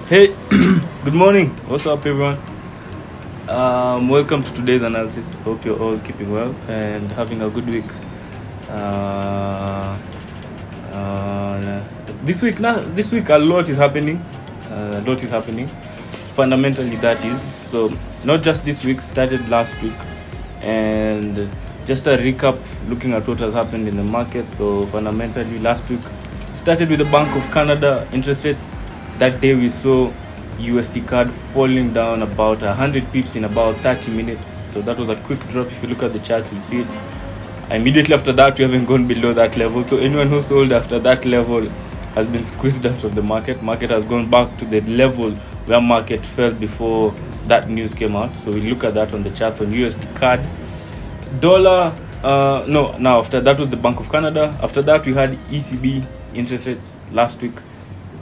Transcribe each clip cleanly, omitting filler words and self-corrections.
Hey, good morning. What's up, everyone? Welcome to today's analysis. Hope you're all keeping well and having a good week. Uh, this week a lot is happening. Fundamentally, that is so. Not just this week, started last week, and just a recap, looking at what has happened in the market. So fundamentally, last week started with the Bank of Canada interest rates. That day we saw USD card falling down about 100 pips in about 30 minutes. So that was a quick drop. If you look at the chart, you'll see it. Immediately after that, we haven't gone below that level. So anyone who sold after that level has been squeezed out of the market. Market has gone back to the level where market fell before that news came out. So we look at that on the charts on USD card. Dollar, now after that was the Bank of Canada. After that, we had ECB interest rates last week.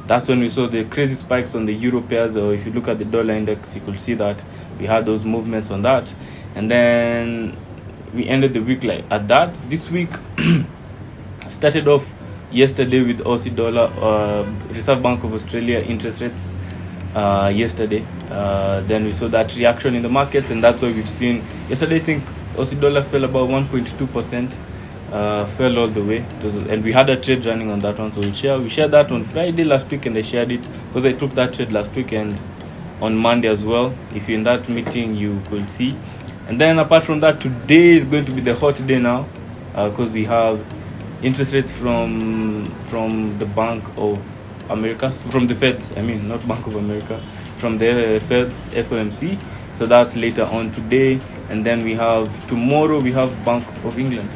That's when we saw the crazy spikes on the euro pairs, or if you look at the dollar index, you could see that we had those movements on that. And then we ended the week like at that. This week started off yesterday with Aussie dollar, Reserve Bank of Australia interest rates yesterday. Then we saw that reaction in the markets, and that's why we've seen yesterday. I think Aussie dollar fell about 1.2%. Fell all the way, and we had a trade running on that one. So we shared that on Friday last week, and I shared it because I took that trade last week and on Monday as well. If you're in that meeting, you could see. And then apart from that, today is going to be the hot day now because we have interest rates from the Bank of America, from the Feds. I mean, not Bank of America, from the Feds, FOMC. So that's later on today. And then tomorrow we have Bank of England.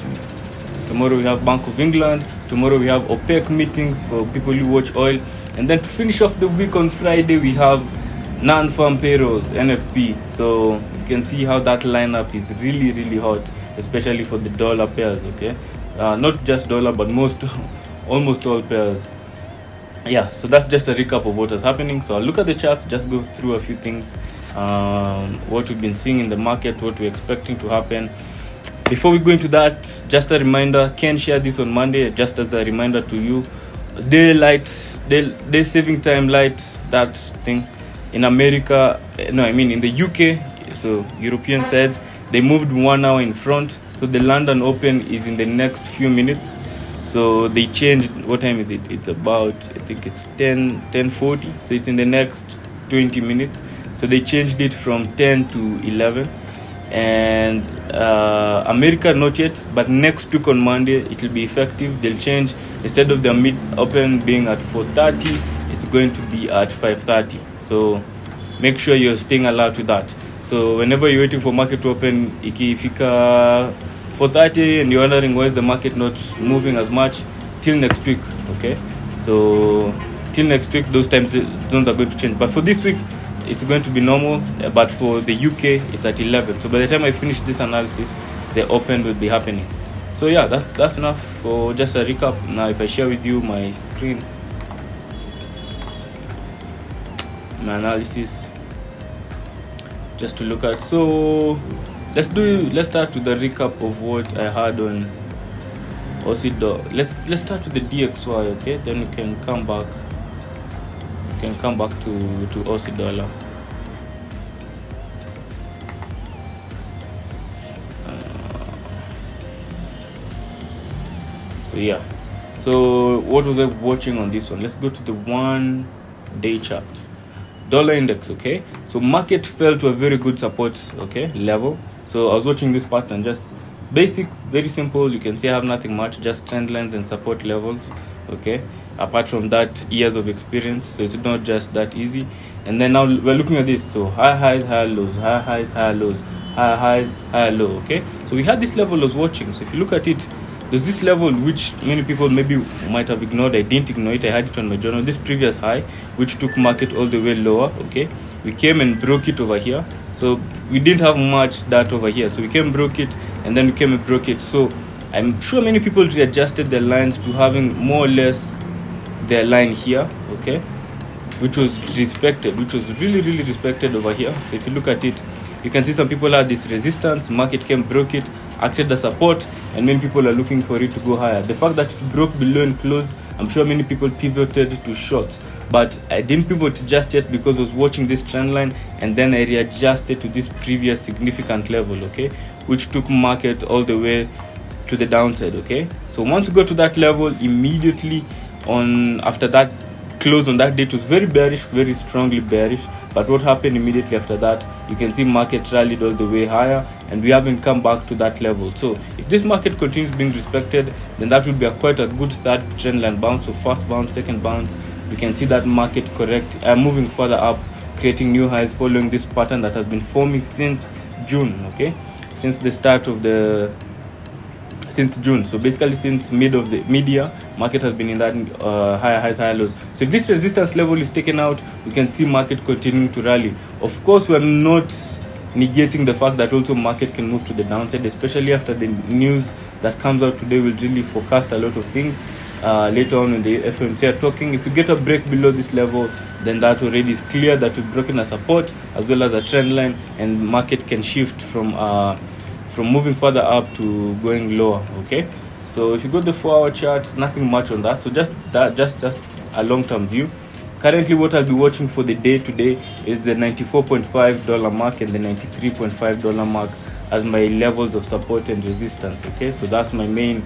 Tomorrow we have Bank of England. Tomorrow we have OPEC meetings for people who watch oil. And then to finish off the week on Friday, we have non-farm payrolls, NFP. So you can see how that lineup is really, really hot, especially for the dollar pairs, okay? Not just dollar, but almost all pairs. Yeah, so that's just a recap of what is happening. So I'll look at the charts, just go through a few things, what we've been seeing in the market, what we're expecting to happen. Before we go into that, just a reminder, Ken shared this on Monday, just as a reminder to you. Day saving time light, that thing. In America, in the UK, so European side, they moved 1 hour in front. So the London Open is in the next few minutes. So they changed, what time is it? It's about, I think it's 10:40. So it's in the next 20 minutes. So they changed it from 10 to 11. And America not yet, but next week on Monday it will be effective. They'll change, instead of the mid open being at 4:30, it's going to be at 5:30. So make sure you're staying alert with that. So whenever you're waiting for market to open, ikifika 4:30 and you're wondering why is the market not moving as much, till next week, okay? So till next week, those time zones are going to change. But for this week, it's going to be normal, but for the UK, it's at 11. So by the time I finish this analysis, the open will be happening. So yeah, that's enough for just a recap. Now, if I share with you my screen, my analysis, just to look at. So let's start with the recap of what I had on Aussie dollar. Let's start with the DXY, okay? Then we can come back. Can come back to Aussie dollar. So yeah, so what was I watching on this one? Let's go to the 1 day chart. Dollar index, okay? So market fell to a very good support, okay, level. So I was watching this pattern, just basic, very simple. You can see I have nothing much, just trend lines and support levels, okay? Apart from that, years of experience, so it's not just that easy. And then now we're looking at this. So high highs, high lows, high highs, high lows, high highs, high low, okay? So we had this level I was watching. So if you look at it, there's this level which many people maybe might have ignored. I didn't ignore it. I had it on my journal. This previous high, which took market all the way lower, okay? We came and broke it over here. So we didn't have much that over here. So we came, broke it, and then we came and broke it. So I'm sure many people readjusted their lines to having more or less their line here, okay, which was respected, which was really, really respected over here. So if you look at it, you can see some people had this resistance, market came, broke it, acted as support, and many people are looking for it to go higher. The fact that it broke below and closed, I'm sure many people pivoted to shorts. but I didn't pivot just yet because I was watching this trend line, and then I readjusted to this previous significant level, okay, which took market all the way to the downside. Okay, so once you go to that level, immediately on after that close on that day, it was very bearish, very strongly bearish. But what happened immediately after that, you can see market rallied all the way higher, and we haven't come back to that level. So if this market continues being respected, then that would be quite a good third trend line bounce. So first bounce, second bounce, we can see that market moving further up, creating new highs, following this pattern that has been forming since June. Okay, since the start of the since June. So basically since mid of the media, market has been in that higher highs, higher lows. So if this resistance level is taken out, we can see market continuing to rally. Of course, we're not negating the fact that also market can move to the downside, especially after the news that comes out today will really forecast a lot of things. Later on when the FOMC are talking, if you get a break below this level, then that already is clear that we've broken a support as well as a trend line, and market can shift from moving further up to going lower. Okay, so if you go to the 4-hour chart, nothing much on that. So just a long-term view. Currently what I'll be watching for the day today is the $94.5 mark and the $93.5 mark as my levels of support and resistance. Okay, so that's my main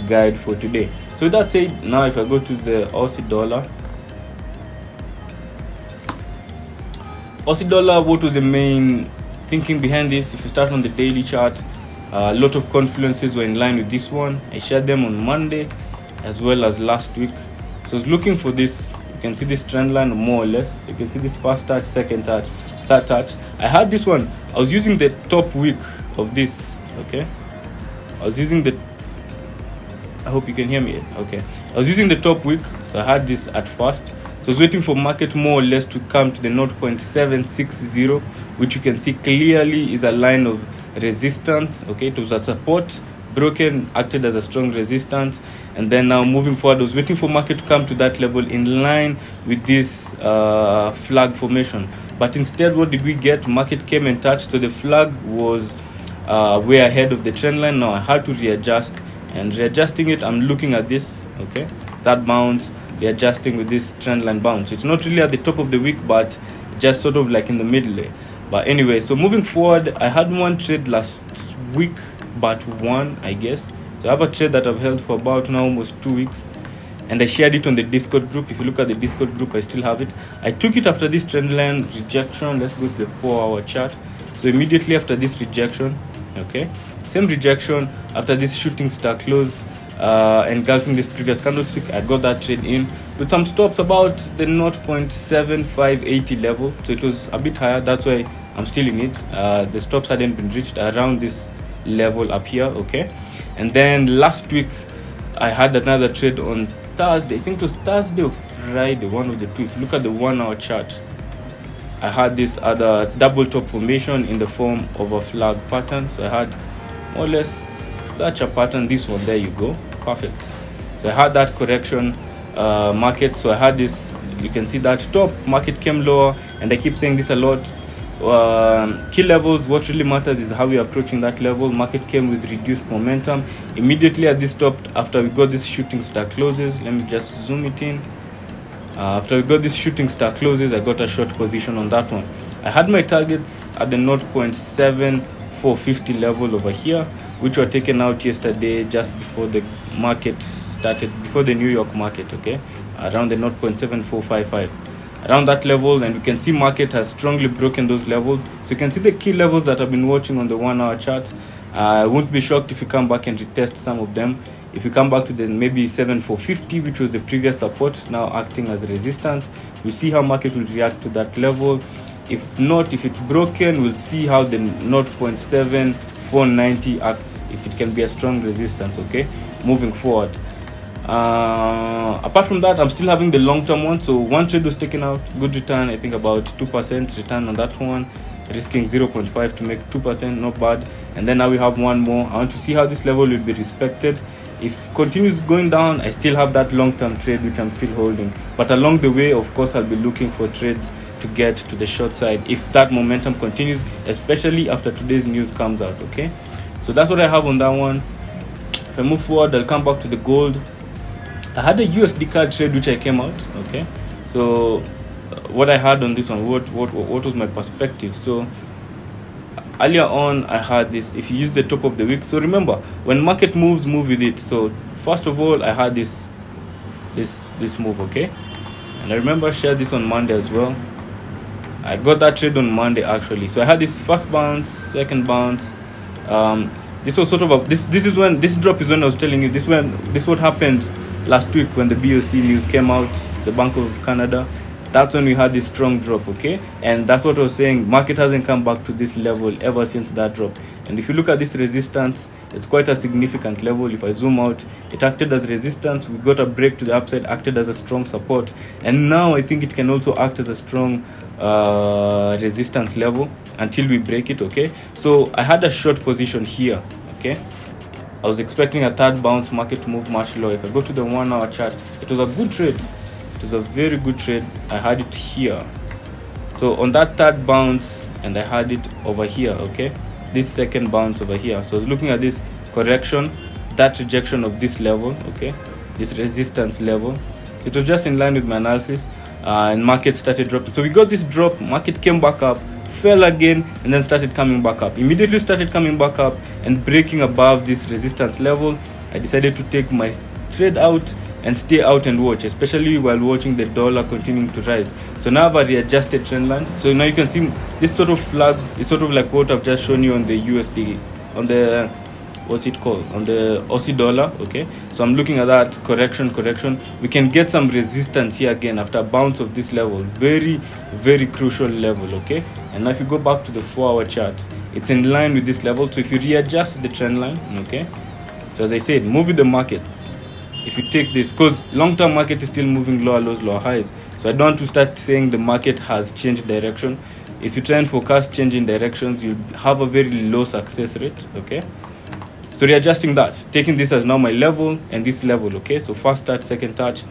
guide for today. So with that said, now if I go to the Aussie dollar, what was the main thinking behind this? If you start on the daily chart, a lot of confluences were in line with this one. I shared them on Monday as well as last week. So I was looking for this. You can see this trend line more or less. So you can see this first touch, second touch, third touch. I had this one. I was using the top week of this. Okay, I was using the, I hope you can hear me. Okay, I was using the top week, so I had this at first. So I was waiting for market more or less to come to the 0.760, which you can see clearly is a line of resistance. Okay, it was a support, broken, acted as a strong resistance, and then now moving forward, I was waiting for market to come to that level in line with this flag formation. But instead, what did we get? Market came and touched, so the flag was way ahead of the trend line. Now I had to readjust, and readjusting it, I'm looking at this. Okay, that bounce, readjusting with this trend line bounce. It's not really at the top of the week, but just sort of like in the middle. But anyway, so moving forward, I had one trade last week, but one, I guess. So I have a trade that I've held for about now almost 2 weeks, and I shared it on the Discord group. If you look at the Discord group, I still have it. I took it after this trend line rejection. Let's go to the 4-hour chart. So immediately after this rejection, okay, same rejection after this shooting star close, engulfing this previous candlestick, I got that trade in with some stops about the 0.7580 level. So it was a bit higher, that's why I'm still in it. The stops hadn't been reached around this level up here. Okay, and then last week I had another trade on Thursday. I think it was Thursday or Friday, one of the two. If you look at the 1-hour chart, I had this other double top formation in the form of a flag pattern. So I had more or less such a pattern. This one, there you go, perfect. So I had that correction market. So I had this, you can see that top market came lower, and I keep saying this a lot. Key levels, what really matters is how we're approaching that level. Market came with reduced momentum immediately at this top after we got this shooting star closes. Let me just zoom it in. After we got this shooting star closes, I got a short position on that one. I had my targets at the 0.7450 level over here, which were taken out yesterday just before the market started, before the New York market. Okay, around the 0.7455, around that level, and you can see market has strongly broken those levels. So you can see the key levels that I've been watching on the 1-hour chart. I won't be shocked if you come back and retest some of them. If you come back to the maybe 7450, which was the previous support, now acting as resistance, we'll see how market will react to that level. If not, if it's broken, we'll see how the 0.7490 acts, if it can be a strong resistance. Okay, moving forward. Apart from that, I'm still having the long-term one. So one trade was taken out, good return, I think about 2% return on that one, risking 0.5 to make 2%, not bad. And then now we have one more. I want to see how this level will be respected. If continues going down, I still have that long-term trade which I'm still holding, but along the way, of course, I'll be looking for trades to get to the short side if that momentum continues, especially after today's news comes out. Okay, so that's what I have on that one. If I move forward, I'll come back to the gold. I had a USD card trade which I came out. Okay, So what I had on this one, what was my perspective? So earlier on I had this, if you use the top of the wick, so remember when market moves, move with it. So first of all I had this move, okay, and I remember I shared this on Monday as well. I got that trade on Monday actually. So I had this first bounce, second bounce. This was sort of a this is when this drop is when I was telling you this what happened last week when the BOC news came out, the Bank of Canada. That's when we had this strong drop, okay? And that's what I was saying. Market hasn't come back to this level ever since that drop. And if you look at this resistance, it's quite a significant level. If I zoom out, it acted as resistance. We got a break to the upside, acted as a strong support. And now I think it can also act as a strong resistance level until we break it, okay? So I had a short position here, okay? I was expecting a third bounce, market to move much lower. If I go to the 1 hour chart, it was a good trade. It was a very good trade. I had it here. So on that third bounce, and I had it over here, okay? This second bounce over here. So I was looking at this correction, that rejection of this level, okay? This resistance level. So it was just in line with my analysis, and market started dropping. So we got this drop, market came back up, fell again, and then started coming back up. Immediately started coming back up and breaking above this resistance level. I decided to take my trade out and stay out and watch, especially while watching the dollar continuing to rise. So now I've a readjusted trend line. So now you can see this sort of flag is sort of like what I've just shown you on the USD, on the what's it called, on the Aussie dollar, okay? So I'm looking at that correction. We can get some resistance here again after a bounce of this level. Very, very crucial level, okay? And now if you go back to the 4 hour chart, it's in line with this level. So if you readjust the trend line, okay? So as I said, move with the markets. If you take this, because long-term market is still moving lower lows, lower highs. So I don't want to start saying the market has changed direction. If you try and forecast changing directions, you'll have a very low success rate, okay? So readjusting that, taking this as now my level and this level, okay? So first touch, second touch.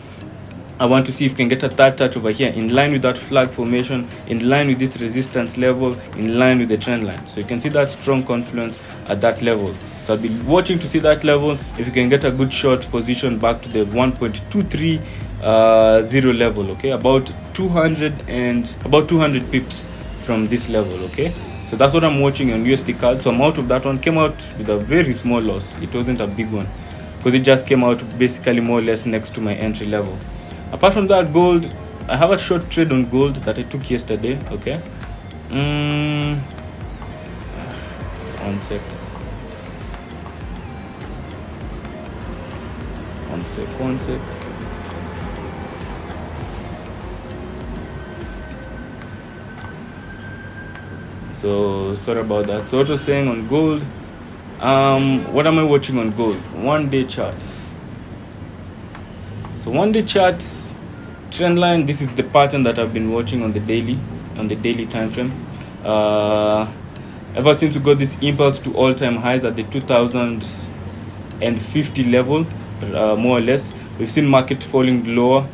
I want to see if you can get a third touch over here in line with that flag formation, in line with this resistance level, in line with the trend line. So you can see that strong confluence at that level. So I'll be watching to see that level. If you can get a good short position back to the 1.230 level, okay? About 200 pips from this level, okay? So that's what I'm watching on USD card. So I'm out of that one. Came out with a very small loss. It wasn't a big one because it just came out basically more or less next to my entry level. Apart from that, gold, I have a short trade on gold that I took yesterday, okay? One sec. So sorry about that. So what I was saying on gold, what am I watching on gold? 1 day chart. So 1 day charts, trend line, this is the pattern that I've been watching on the daily time frame. Ever since we got this impulse to all-time highs at the 2050 level, more or less, we've seen market falling lower,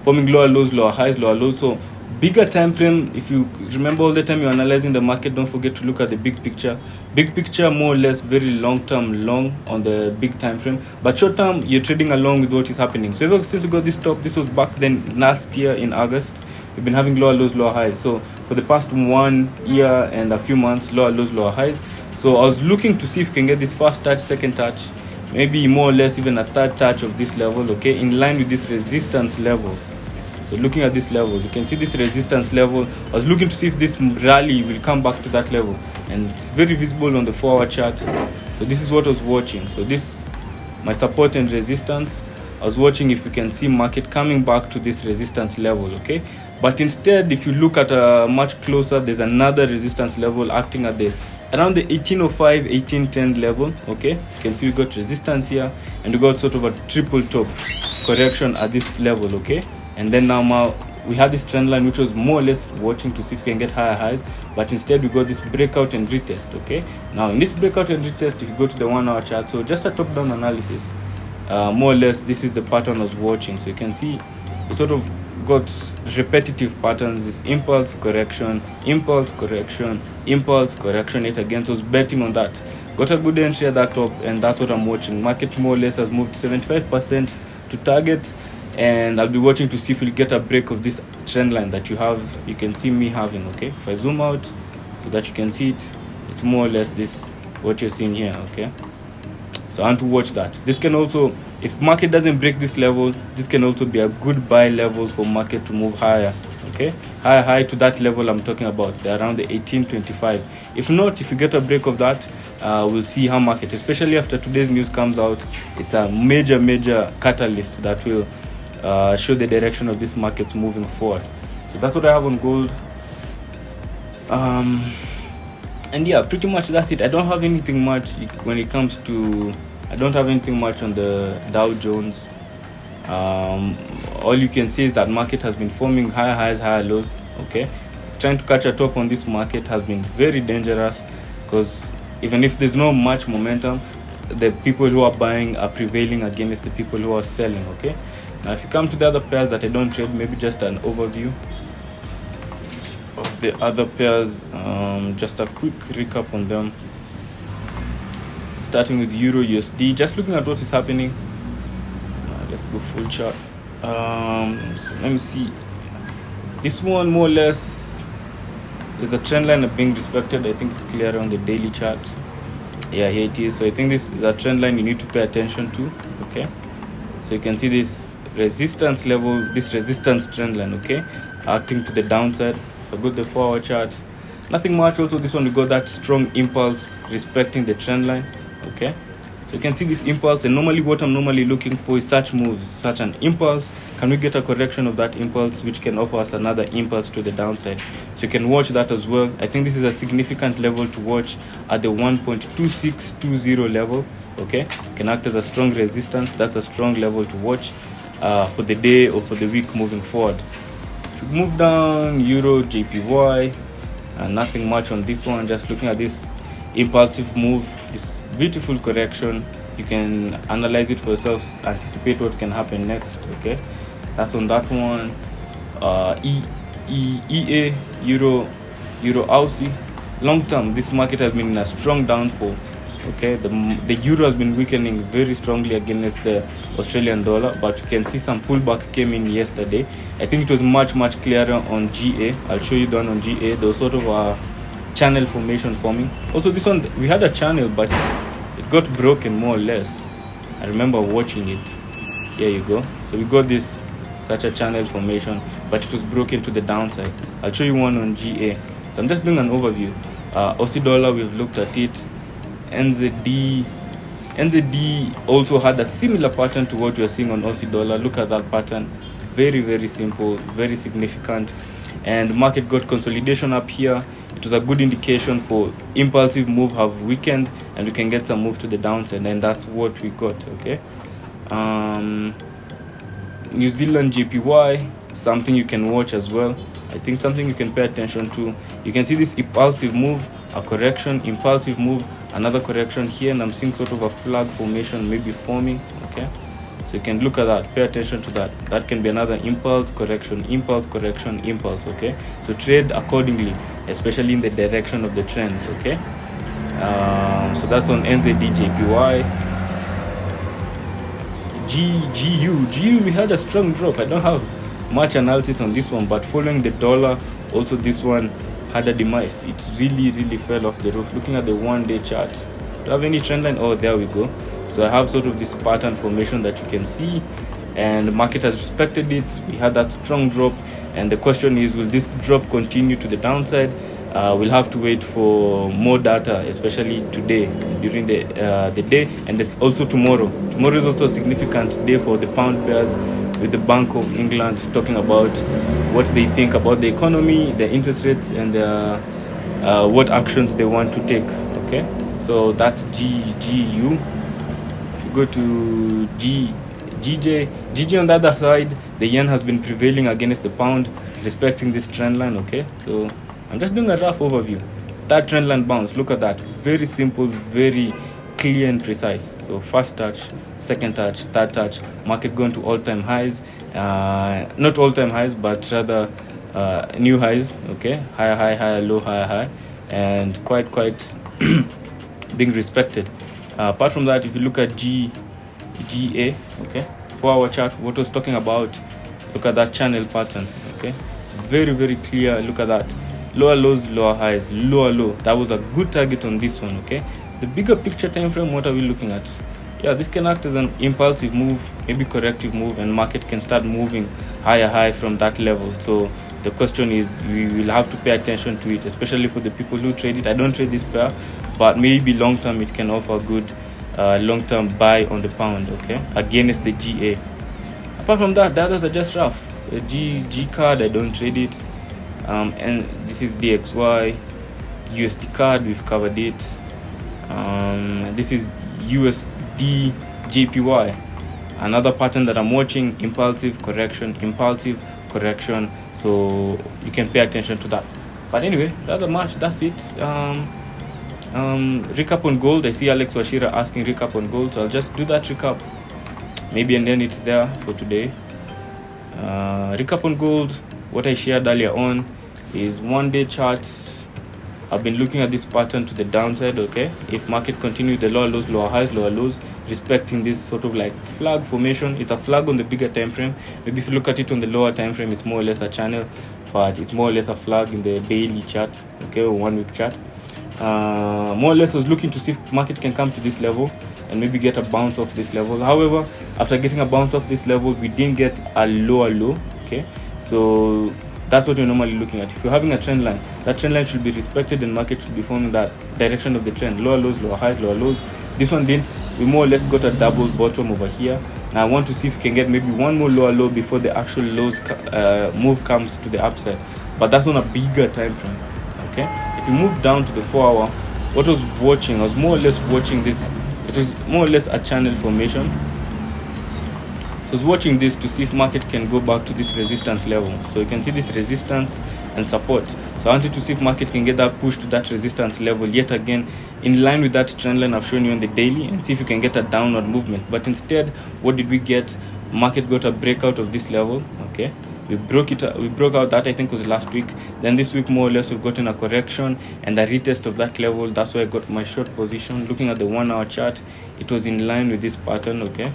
forming lower lows, lower highs, lower lows. So bigger time frame, if you remember all the time you're analyzing the market, don't forget to look at the big picture. Big picture, more or less, very long term, long on the big time frame. But short term, you're trading along with what is happening. So ever since we got this top, this was back then last year in August, we've been having lower lows, lower highs. So for the past 1 year and a few months, lower lows, lower highs. So I was looking to see if you can get this first touch, second touch, maybe more or less even a third touch of this level, okay, in line with this resistance level. So looking at this level, you can see this resistance level. I was looking to see if this rally will come back to that level, and it's very visible on the 4 hour chart. So this is what I was watching. So this, my support and resistance, I was watching if you can see market coming back to this resistance level, okay? But instead, if you look at much closer, there's another resistance level acting at the around the 1805, 1810 level, okay? You can see we got resistance here, and we got sort of a triple top correction at this level, okay? And then now we have this trend line which was more or less watching to see if we can get higher highs, but instead we got this breakout and retest, okay? Now in this breakout and retest, if you go to the 1 hour chart, so just a top down analysis, more or less this is the pattern I was watching. So you can see it sort of got repetitive patterns, this impulse correction, impulse correction, impulse correction, yet again. So I was betting on that, got a good entry at that top, and that's what I'm watching. Market more or less has moved 75% to target, and I'll be watching to see if we'll get a break of this trend line that you can see me having. Okay, if I zoom out so that you can see it, it's more or less this what you're seeing here. Okay, so I want to watch that. This can also, if market doesn't break this level, this can also be a good buy level for market to move higher. Okay, high to that level I'm talking about, they're around the 1825. If not, if you get a break of that, we'll see how market, especially after today's news comes out, it's a major catalyst that will show the direction of this market's moving forward. So that's what I have on gold. And yeah, pretty much that's it. I don't have anything much when it comes to, I don't have anything much on the Dow Jones. All you can see is that market has been forming higher highs, higher lows. Okay, trying to catch a top on this market has been very dangerous, because even if there's no much momentum, the people who are buying are prevailing against the people who are selling. Okay, now if you come to the other pairs that I don't trade, maybe just an overview of the other pairs, just a quick recap on them, starting with Euro USD. Just looking at what is happening, let's go full chart. So let me see, this one more or less is a trend line being respected. I think it's clear on the daily chart. Yeah, here it is. So I think this is a trend line you need to pay attention to. Okay, so you can see this resistance level, this resistance trend line, okay, acting to the downside. So go to the 4-hour chart, nothing much. Also this one, we got that strong impulse respecting the trend line. Okay, so you can see this impulse, and normally what I'm normally looking for is such moves, such an impulse. Can we get a correction of that impulse, which can offer us another impulse to the downside? So you can watch that as well. I think this is a significant level to watch at the 1.2620 level. Okay, can act as a strong resistance. That's a strong level to watch for the day or for the week moving forward. If we move down, Euro JPY, nothing much on this one. Just looking at this impulsive move, this beautiful correction. You can analyze it for yourselves, anticipate what can happen next. Okay, that's on that one. EA Euro Aussie, long term this market has been in a strong downfall. Okay, the euro has been weakening very strongly against the Australian dollar, but you can see some pullback came in yesterday. I think it was much clearer on GA. I'll show you down on GA. There was sort of a channel formation forming. Also this one, we had a channel, but it got broken more or less. I remember watching it. Here you go. So we got this such a channel formation, but it was broken to the downside. I'll show you one on GA. So I'm just doing an overview. Aussie dollar, we've looked at it. NZD also had a similar pattern to what we are seeing on Aussie dollar. Look at that pattern, very simple, very significant, and market got consolidation up here. It was a good indication for impulsive move have weakened, and we can get some move to the downside, and that's what we got. Okay, New Zealand JPY, something you can watch as well. I think something you can pay attention to. You can see this impulsive move, a correction, impulsive move, another correction here, and I'm seeing sort of a flag formation maybe forming. Okay, so you can look at that, pay attention to that. That can be another impulse, correction, impulse, correction, impulse. Okay, so trade accordingly, especially in the direction of the trend. Okay, so that's on NZD JPY. GU, we had a strong drop. I don't have much analysis on this one, but following the dollar, also this one had a demise. It really fell off the roof. Looking at the 1-day chart, do you have any trend line? Oh, there we go. So I have sort of this pattern formation that you can see, and the market has respected it. We had that strong drop, and the question is, will this drop continue to the downside? We'll have to wait for more data, especially today during the day, and there's also tomorrow. Tomorrow is also a significant day for the pound pairs, with the Bank of England talking about what they think about the economy, the interest rates, and what actions they want to take. Okay, so that's GU. If you go to GJ on the other side, the yen has been prevailing against the pound, respecting this trend line. Okay, so I'm just doing a rough overview. That trend line bounce, look at that, very simple, very clear and precise. So first touch, second touch, third touch, market going to all-time highs, not all-time highs, but rather new highs. Okay, higher high, higher low, higher high, and quite being respected. Apart from that, if you look at GA, okay, 4-hour chart, what I was talking about, look at that channel pattern. Okay, very, very clear. Look at that, lower lows, lower highs, lower low. That was a good target on this one. Okay, the bigger picture time frame, what are we looking at? Yeah, this can act as an impulsive move, maybe corrective move, and market can start moving high from that level. So the question is, we will have to pay attention to it, especially for the people who trade it. I don't trade this pair, but maybe long term it can offer good long term buy on the pound. Okay, against the GA. Apart from that, the others are just rough. The G card, I don't trade it. And this is DXY, USD card, we've covered it. This is USD JPY, another pattern that I'm watching. Impulsive correction, so you can pay attention to that. But anyway, that's a match, that's it. Recap on gold. I see Alex Washira asking recap on gold, so I'll just do that recap maybe and then it's there for today. Recap on gold, what I shared earlier on is 1-day charts. I've been looking at this pattern to the downside. Okay, if market continue the lower lows, lower highs, lower lows, respecting this sort of like flag formation. It's a flag on the bigger time frame. Maybe if you look at it on the lower time frame, it's more or less a channel, but it's more or less a flag in the daily chart, okay, or 1-week chart. More or less was looking to see if market can come to this level and maybe get a bounce off this level. However, after getting a bounce off this level, we didn't get a lower low. Okay, so that's what you're normally looking at. If you're having a trend line, that trend line should be respected and market should be forming that direction of the trend. Lower lows, lower highs, lower lows. This one didn't. We more or less got a double bottom over here. Now I want to see if we can get maybe one more lower low before the actual lows move comes to the upside. But that's on a bigger time frame. Okay, if you move down to the 4-hour, what I was watching, I was more or less watching this. It was more or less a channel formation. So I was watching this to see if market can go back to this resistance level. So you can see this resistance and support. So I wanted to see if market can get that push to that resistance level yet again, in line with that trend line I've shown you on the daily, and see if you can get a downward movement. But instead, what did we get? Market got a breakout of this level. Okay, we broke out that, I think was last week. Then this week more or less we've gotten a correction and a retest of that level. That's why I got my short position. Looking at the 1-hour chart, it was in line with this pattern. Okay,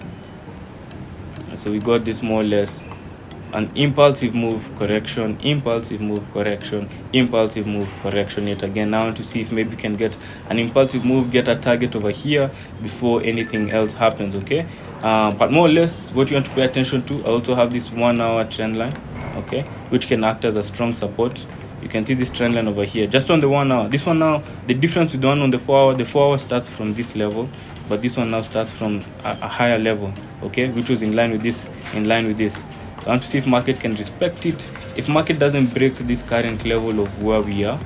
so we got this more or less an impulsive move, correction, impulsive move, correction, impulsive move, correction yet again. Now I want to see if maybe we can get an impulsive move, get a target over here before anything else happens. Okay, but more or less what you want to pay attention to, I also have this 1-hour trend line, okay, which can act as a strong support. You can see this trend line over here just on the 1-hour. This one now, the difference with the one on the 4-hour, the 4-hour starts from this level, but this one now starts from a higher level, okay, which was in line with this, So I want to see if market can respect it. If market doesn't break this current level of where we are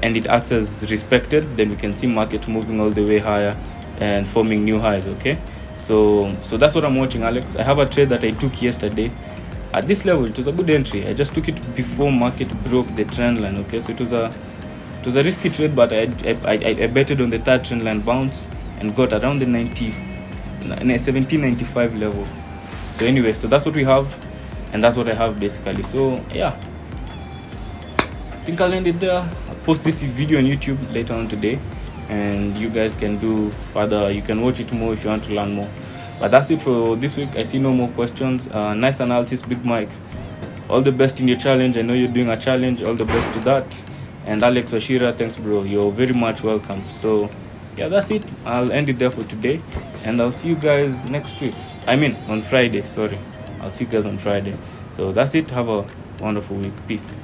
and it acts as respected, then we can see market moving all the way higher and forming new highs. Okay, so that's what I'm watching, Alex. I have a trade that I took yesterday at this level. It was a good entry. I just took it before market broke the trend line. Okay, so it was a risky trade, but I betted on the third trend line bounce and got around the 1795 level. So anyway, so that's what we have, and that's what I have basically. So yeah, I think I'll end it there. I'll post this video on YouTube later on today, and you guys can do further. You can watch it more if you want to learn more. But that's it for this week. I see no more questions. Nice analysis, Big Mike. All the best in your challenge. I know you're doing a challenge. All the best to that. And Alex Oshira, thanks bro. You're very much welcome. So yeah, that's it. I'll end it there for today, and I'll see you guys next week. I mean on Friday, sorry. I'll see you guys on Friday. So that's it. Have a wonderful week. Peace.